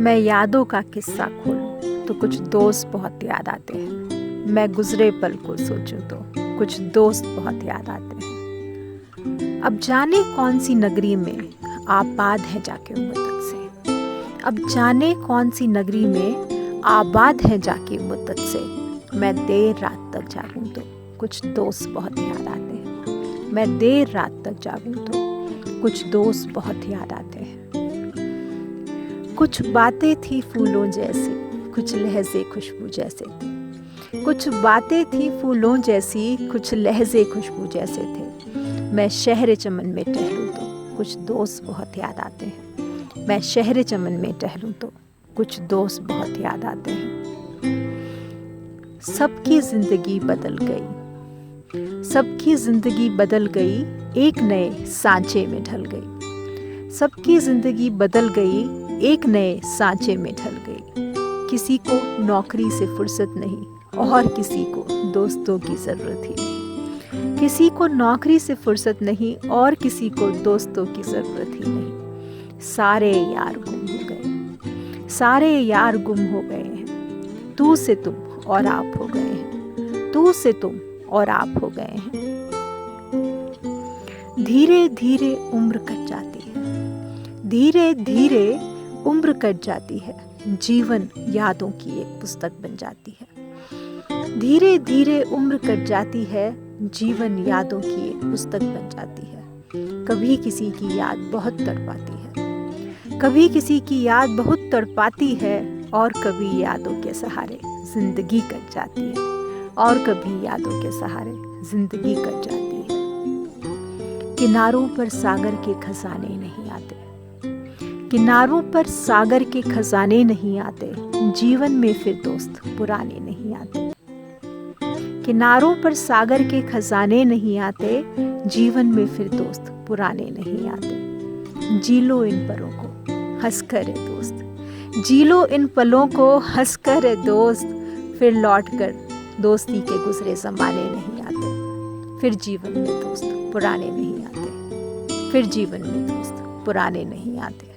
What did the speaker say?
मैं यादों का किस्सा खोलूं तो कुछ दोस्त बहुत याद आते हैं। मैं गुजरे पल को सोचूं तो कुछ दोस्त बहुत याद आते हैं। अब जाने कौन सी नगरी में आबाद है जाके मुद्दत से। अब जाने कौन सी नगरी में आबाद है जाके मुद्दत से। मैं देर रात तक जागूं तो कुछ दोस्त बहुत याद आते हैं। मैं देर रात तक जागूं तो कुछ दोस्त बहुत याद आते हैं। कुछ बातें थी फूलों जैसी, कुछ लहजे खुशबू जैसे थे। कुछ बातें थी फूलों जैसी, कुछ लहजे खुशबू जैसे थे। मैं शहर चमन में टहलूं तो कुछ दोस्त बहुत याद आते हैं। मैं शहर चमन में टहलूं तो कुछ दोस्त बहुत याद आते हैं। सबकी जिंदगी बदल गई, सबकी जिंदगी बदल गई, एक नए सांचे में ढल गई। सबकी जिंदगी बदल गई, एक नए सांचे में ढल गई। किसी को नौकरी से फुर्सत नहीं और किसी को दोस्तों की जरूरत ही नहीं। किसी को नौकरी से फुर्सत नहीं और किसी को दोस्तों की जरूरत ही नहीं। सारे यार गुम हो गए, सारे यार गुम हो गए हैं। तू से तुम और आप हो गए हैं, तू से तुम और आप हो गए हैं। धीरे धीरे उम्र कट जाती है, धीरे धीरे उम्र कट जाती है। जीवन यादों की एक पुस्तक बन जाती है। धीरे धीरे उम्र कट जाती है, जीवन यादों की एक पुस्तक बन जाती है। कभी किसी की याद बहुत तड़पाती है, कभी किसी की याद बहुत तड़पाती है, और कभी यादों के सहारे जिंदगी कट जाती है, और कभी यादों के सहारे जिंदगी कट जाती है। किनारों पर सागर के खजाने नहीं आते, किनारों पर सागर के खजाने नहीं आते। जीवन में फिर दोस्त पुराने नहीं आते। किनारों पर सागर के खजाने नहीं आते, जीवन में फिर दोस्त पुराने नहीं आते। जी लो इन पलों को हंसकर है दोस्त, जी लो इन पलों को हंसकर है दोस्त। फिर लौट कर दोस्ती के गुजरे ज़माने नहीं आते। फिर जीवन में दोस्त पुराने नहीं आते, फिर जीवन में दोस्त पुराने नहीं आते।